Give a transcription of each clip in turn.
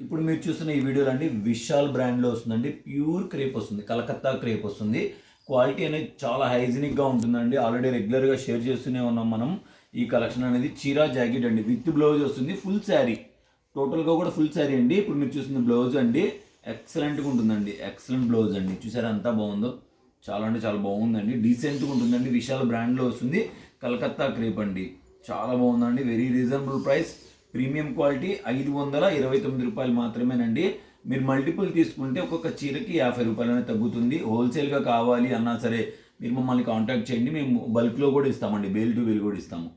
ఇప్పుడు మీరు చూస్తున్న ఈ వీడియోలో అండి విశాల్ బ్రాండ్లో వస్తుందండి. ప్యూర్ క్రేప్ వస్తుంది, కలకత్తా క్రేప్ వస్తుంది. క్వాలిటీ అనేది చాలా హైజీనిక్గా ఉంటుందండి. ఆల్రెడీ రెగ్యులర్గా షేర్ చేస్తూనే ఉన్నాం మనం. ఈ కలెక్షన్ అనేది చీరా జాకెట్ అండి, విత్ బ్లౌజ్ వస్తుంది. ఫుల్ శారీ, టోటల్గా కూడా ఫుల్ శారీ అండి. ఇప్పుడు మీరు చూస్తున్న బ్లౌజ్ అండి ఎక్సలెంట్గా ఉంటుందండి. ఎక్సలెంట్ బ్లౌజ్ అండి, చూసారా ఎంత బాగుందో. చాలా అంటే చాలా బాగుందండి, డీసెంట్గా ఉంటుందండి. విశాల్ బ్రాండ్లో వస్తుంది, కలకత్తా క్రేప్ అండి. చాలా బాగుందండి, very reasonable price, premium quality. 529 రూపాయలు మాత్రమేనండి. మీరు మల్టిపుల్ తీసుకుంటే ఒక్కొక్క చీరకి 50 రూపాయలు అనేది తగ్గుతుంది. హోల్సేల్గా కావాలి అన్నా సరే మీరు మమ్మల్ని కాంటాక్ట్ చేయండి, మేము బల్క్లో కూడా ఇస్తామండి, బేల్ టు బేల్ కూడా ఇస్తాము.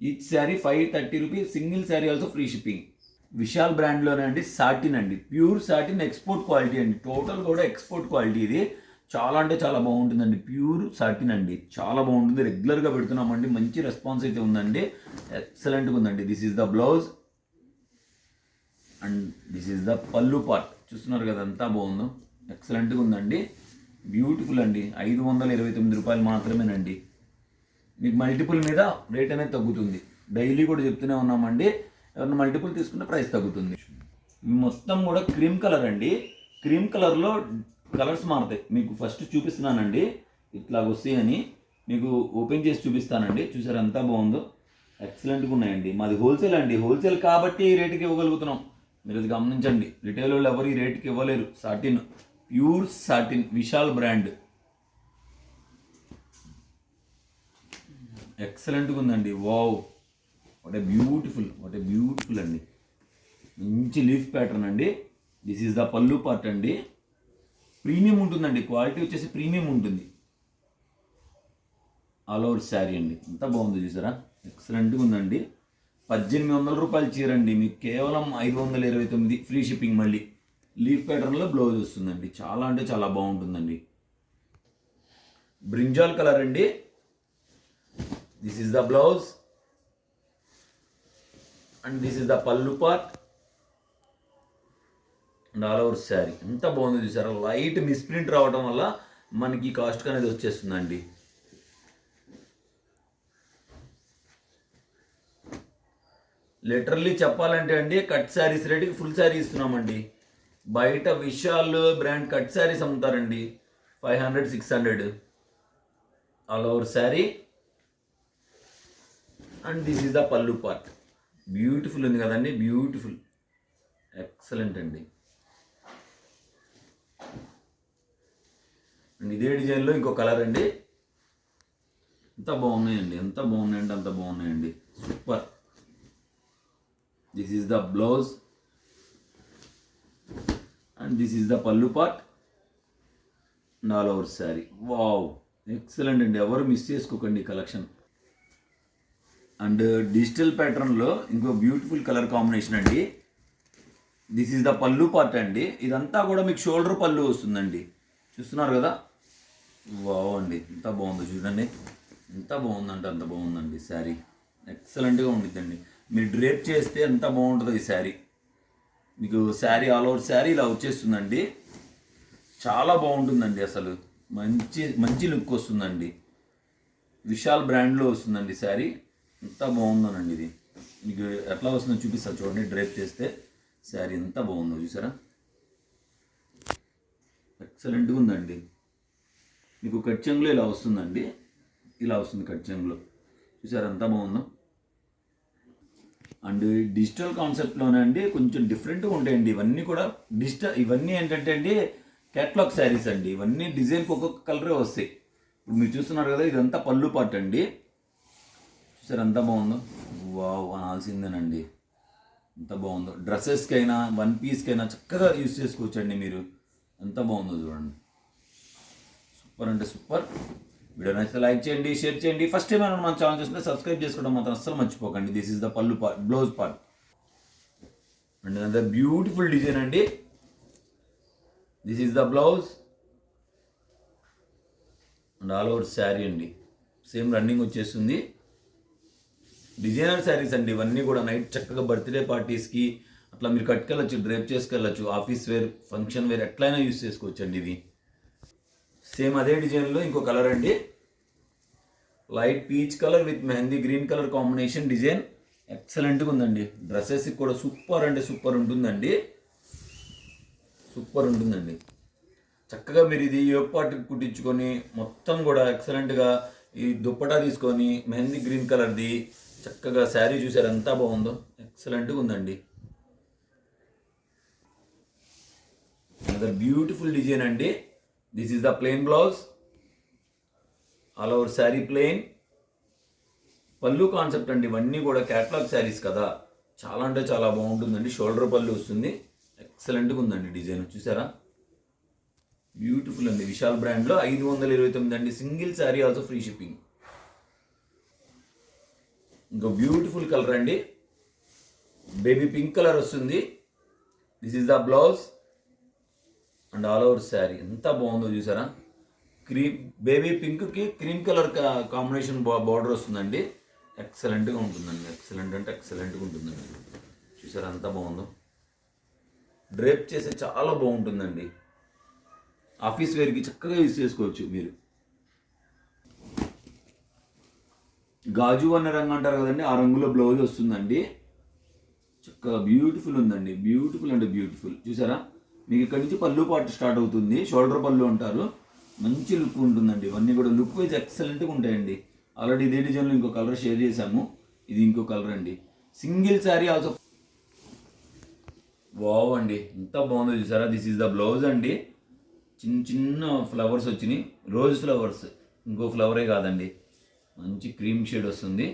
Each sari 530 rupees, single sari also free shipping. Vishal బ్రాండ్లోనే అండి, సాటిన్ అండి, ప్యూర్ సాటిన్, ఎక్స్పోర్ట్ క్వాలిటీ అండి. టోటల్ కూడా ఎక్స్పోర్ట్ క్వాలిటీ ఇది. చాలా అంటే చాలా బాగుంటుందండి, ప్యూర్ సాటిన్ అండి, చాలా బాగుంటుంది. రెగ్యులర్గా పెడుతున్నామండి, మంచి రెస్పాన్స్ అయితే ఉందండి, ఎక్సలెంట్గా ఉందండి. This is the blouse and this is the pallu part. చూస్తున్నారు కదా ఎంత బాగుందో, ఎక్సలెంట్గా ఉందండి, బ్యూటిఫుల్ అండి. 529 రూపాయలు మాత్రమేనండి. మీకు మల్టిపుల్ మీద రేట్ అనేది తగ్గుతుంది. డైలీ కూడా చెప్తూనే ఉన్నామండి, ఎవరైనా మల్టిపుల్ తీసుకుంటే ప్రైస్ తగ్గుతుంది. మొత్తం కూడా క్రీమ్ కలర్ అండి. క్రీమ్ కలర్లో కలర్స్ మారుతాయి. మీకు ఫస్ట్ చూపిస్తున్నానండి, ఇట్లా వస్తాయని మీకు ఓపెన్ చేసి చూపిస్తానండి. చూసారు ఎంత బాగుందో, ఎక్సలెంట్గా ఉన్నాయండి. మాది హోల్సేల్ అండి, హోల్సేల్ కాబట్టి ఈ రేటుకి ఇవ్వగలుగుతున్నాం. మీరు అది గమనించండి, రిటైల్ వాళ్ళు ఎవరు ఈ రేటుకి ఇవ్వలేరు. Satin, pure satin, Vishal brand, ఎక్సలెంట్గా ఉందండి. వావ్, వాట్ ఏ బ్యూటిఫుల్ అండి. మంచి లీఫ్ ప్యాటర్న్ అండి. This is the pallu part అండి. ప్రీమియం ఉంటుందండి, క్వాలిటీ వచ్చేసి ప్రీమియం ఉంటుంది. ఆల్ ఓవర్ శారీ అండి, ఎంత బాగుంది చూసారా, ఎక్సలెంట్గా ఉందండి. 1800 రూపాయలు చీర అండి, మీకు కేవలం 529 ఫ్రీ షిప్పింగ్. మళ్ళీ లీఫ్ ప్యాటర్న్లో బ్లౌజ్ వస్తుందండి. చాలా అంటే చాలా బాగుంటుందండి. బ్రింజాల్ కలర్ అండి. This is the blouse and this is the pallu part and all over sari. ఎంత బాగుంది చూసారా, లైట్ మిస్ప్రింట్ రావడం వల్ల మనకి కాస్ట్ అనేది వచ్చేస్తుందండి. లిటరల్లీ చెప్పాలంటే అండి, కట్ శారీస్ రేటుకి ఫుల్ శారీ ఇస్తున్నామండి. బయట విశాల్ బ్రాండ్ కట్ శారీస్ అమ్ముతారండి 500, 600. All over sari and this is the pallu part. Beautiful ఉంది కదండి, బ్యూటిఫుల్, ఎక్సలెంట్ అండి. అండ్ ఇదే డిజైన్లో ఇంకో కలర్ అండి. ఎంత బాగున్నాయండి, అంత బాగున్నాయండి, super. This is the blouse and this is the pallu part and all over sari. Wow, excellent అండి, ఎవరు మిస్ చేసుకోకండి కలెక్షన్. అండ్ డిజిటల్ ప్యాటర్న్లో ఇంకో బ్యూటిఫుల్ కలర్ కాంబినేషన్ అండి. This is the pallu part అండి. ఇదంతా కూడా మీకు షోల్డర్ పళ్ళు వస్తుందండి, చూస్తున్నారు కదా. వావ్ అండి, ఎంత బాగుందో చూడండి, ఎంత బాగుందంటే అంత బాగుందండి. శారీ ఎక్సలెంట్గా ఉండిద్దండి. మీరు డ్రేప్ చేస్తే ఎంత బాగుంటుందో ఈ శారీ. మీకు శారీ ఆల్ ఓవర్ శారీ ఇలా వచ్చేస్తుందండి, చాలా బాగుంటుందండి. అసలు మంచి మంచి లుక్ వస్తుందండి. విశాల్ బ్రాండ్లో వస్తుందండి శారీ. ఎంత బాగుందోనండి ఇది. మీకు ఎట్లా వస్తుందో చూపిస్తాను చూడండి. డ్రేప్ చేస్తే శారీ ఎంత బాగుందో చూసారా, ఎక్సలెంట్గా ఉందండి. మీకు కట్ చెంగులో ఇలా వస్తుందండి, ఇలా వస్తుంది కట్ చెంగులో, చూసారా ఎంత బాగుందో. అండ్ డిజిటల్ కాన్సెప్ట్లోనే అండి కొంచెం డిఫరెంట్గా ఉంటాయండి ఇవన్నీ కూడా. ఇవన్నీ ఏంటంటే అండి క్యాట్లాగ్ శారీస్ అండి. ఇవన్నీ డిజైన్కి ఒక్కొక్క కలరే వస్తాయి. ఇప్పుడు మీరు చూస్తున్నారు కదా, ఇదంతా పళ్ళు పార్ట్ అండి. చూసారు ఎంత బాగుందో, వావ్ అనాల్సిందేనండి, ఎంత బాగుందో. డ్రెస్సెస్కి అయినా వన్ పీస్కి అయినా చక్కగా యూస్ చేసుకోవచ్చండి మీరు. ఎంత బాగుందో చూడండి, సూపర్ అంటే సూపర్. వీడియో నచ్చితే లైక్ చేయండి, షేర్ చేయండి. ఫస్ట్ టైం ఏమైనా మన ఛానల్ చూస్తే సబ్స్క్రైబ్ చేసుకోవడం మాత్రం అస్సలు మర్చిపోకండి. This is the pallu part, blouse part and అదే బ్యూటిఫుల్ డిజైన్ అండి. This is the blouse and all over sari అండి. సేమ్ రన్నింగ్ వచ్చేస్తుంది. డిజైనర్ శారీస్ అండి ఇవన్నీ కూడా. నైట్ చక్కగా బర్త్డే పార్టీస్కి అట్లా మీరు కట్టుకెళ్ళచ్చు, డ్రేప్ చేసుకెళ్ళచ్చు. ఆఫీస్ వేర్, ఫంక్షన్ వేర్ ఎట్లయినా యూస్ చేసుకోవచ్చు అండి ఇది. సేమ్ అదే డిజైన్లో ఇంకో కలర్ అండి, light peach colour with mehndi green colour combination design. ఎక్సలెంట్గా ఉందండి. డ్రెస్సెస్కి కూడా సూపర్ అంటే సూపర్ ఉంటుందండి. సూపర్ ఉంటుందండి. చక్కగా మీరు ఇది యోగ్ పార్ట్ కుట్టించుకొని మొత్తం కూడా ఎక్సలెంట్గా ఈ దుప్పటా తీసుకొని మెహందీ గ్రీన్ కలర్ది చక్కగా శారీ చూసారు ఎంత బాగుందో, ఎక్సలెంట్గా ఉందండి. అనదర్ బ్యూటిఫుల్ డిజైన్ అండి. This is the plain blouse, all over sari plain. పళ్ళు కాన్సెప్ట్ అండి, ఇవన్నీ కూడా క్యాటలాగ్ శారీస్ కదా, చాలా అంటే చాలా బాగుంటుందండి. షోల్డర్ పళ్ళు వస్తుంది, ఎక్సలెంట్గా ఉందండి. డిజైన్ చూసారా, బ్యూటిఫుల్ అండి. విశాల్ బ్రాండ్లో 529 అండి. Single sari also free shipping. ఇంకో బ్యూటిఫుల్ కలర్ అండి, బేబీ పింక్ కలర్ వస్తుంది. This is the blouse and all over sari ఎంత బాగుందో చూసారా. క్రీమ్ బేబీ పింక్కి క్రీమ్ కలర్ కాంబినేషన్ బార్డర్ వస్తుందండి. ఎక్సలెంట్గా ఉంటుందండి, ఎక్సలెంట్ అంటే ఎక్సలెంట్గా ఉంటుందండి. చూసారా ఎంత బాగుందో, డ్రేప్ చేస్తే చాలా బాగుంటుందండి. ఆఫీస్ వేర్కి చక్కగా యూజ్ చేసుకోవచ్చు మీరు. గాజు అనే రంగు అంటారు కదండి, ఆ రంగులో బ్లౌజ్ వస్తుందండి. చక్కగా బ్యూటిఫుల్ ఉందండి, బ్యూటిఫుల్ అంటే బ్యూటిఫుల్. చూసారా, మీకు ఇక్కడ నుంచి పళ్ళు పాటు స్టార్ట్ అవుతుంది, షోల్డర్ పళ్ళు అంటారు. మంచి లుక్ ఉంటుందండి. ఇవన్నీ కూడా లుక్ వైజ్ ఎక్సలెంట్గా ఉంటాయండి. ఆల్రెడీ ఇదే డిజైన్లో ఇంకో కలర్ షేర్ చేశాము, ఇది ఇంకో కలర్ అండి. Single sari also. వావ్ అండి, ఎంత బాగుందో చూసారా. దిస్ ఈజ్ ద బ్లౌజ్ అండి. చిన్న చిన్న ఫ్లవర్స్ వచ్చినాయి, రోజ్ ఫ్లవర్స్, ఇంకో ఫ్లవరే కాదండి. మంచి క్రీమ్ షేడ్ వస్తుంది,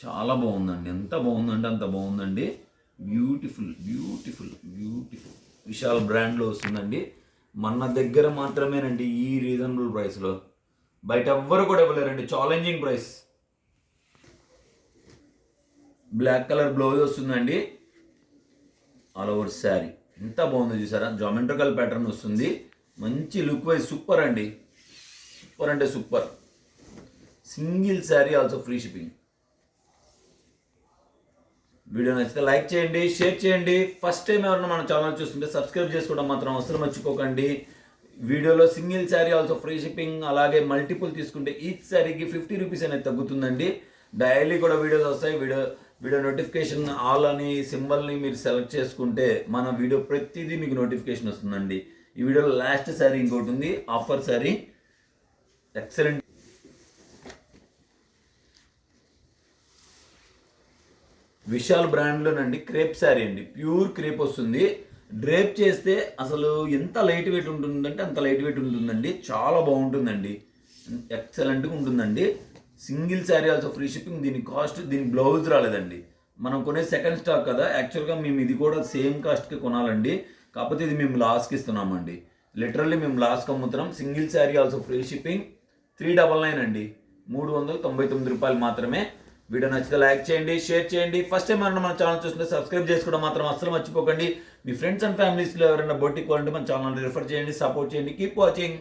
చాలా బాగుందండి. ఎంత బాగుందంటే అంత బాగుందండి. Beautiful beautiful beautiful. విశాల్ బ్రాండ్లో వస్తుందండి. మన దగ్గర మాత్రమేనండి ఈ రీజనబుల్ ప్రైస్లో, బయట ఎవ్వరు కూడా ఇవ్వలేరండి. Challenging price. Black colour blouse వస్తుందండి, ఆల్ ఓవర్ శారీ ఎంత బాగుందో చూసారా. జామెట్రికల్ ప్యాటర్న్ వస్తుంది, మంచి లుక్ వైజ్ సూపర్ అండి. సూపర్ అంటే super. Single sari also free shipping. Video నచ్చితే లైక్ చేయండి, షేర్ చేయండి. ఫస్ట్ టైం ఎవరైనా మన ఛానల్ చూస్తుంటే సబ్స్క్రైబ్ చేసుకోవడం మాత్రం అసలు మర్చిపోకండి. వీడియోలో single sari also free shipping, అలాగే మల్టిపుల్ తీసుకుంటే ఈచ్ శారీకి 50 రూపీస్ అనేది తగ్గుతుందండి. డైలీ కూడా వీడియోస్ వస్తాయి. వీడియో నోటిఫికేషన్ ఆల్ అని సింబల్ని మీరు సెలెక్ట్ చేసుకుంటే మన వీడియో ప్రతిదీ మీకు నోటిఫికేషన్ వస్తుందండి. ఈ వీడియోలో లాస్ట్ శారీ ఇంకోటి ఉంది, ఆఫర్ శారీ, ఎక్సలెంట్. విశాల్ బ్రాండ్లోనండి క్రేప్ శారీ అండి, ప్యూర్ క్రేప్ వస్తుంది. డ్రేప్ చేస్తే అసలు ఎంత లైట్ వెయిట్ ఉంటుందంటే అంత లైట్ వెయిట్ ఉంటుందండి. చాలా బాగుంటుందండి, ఎక్సలెంట్గా ఉంటుందండి. Single sari also free shipping. దీని కాస్ట్, దీని బ్లౌజ్ రాలేదండి. మనం కొనే సెకండ్ స్టాక్ కదా, యాక్చువల్గా మేము ఇది కూడా సేమ్ కాస్ట్కి కొనాలండి. కాకపోతే ఇది మేము లాస్కి ఇస్తున్నామండి. లిటరల్లీ మేము లాస్కి అమ్ముతున్నాం. Single sari also free shipping. 399 అండి, 399 రూపాయలు మాత్రమే. వీడియో నచ్చితే లైక్ చేయండి, షేర్ చేయండి. ఫస్ట్ టైం మన ఛానల్ చూస్తుంటే సబ్స్క్రైబ్ చేసుకోవడం మాత్రం అస్సలు మర్చిపోకండి. మీ ఫ్రెండ్స్ అండ్ ఫ్యామిలీస్లో ఎవరైనా బొటిక్ వాళ్ళంటే మన ఛానల్ రిఫర్ చేయండి, సపోర్ట్ చేయండి. Keep watching.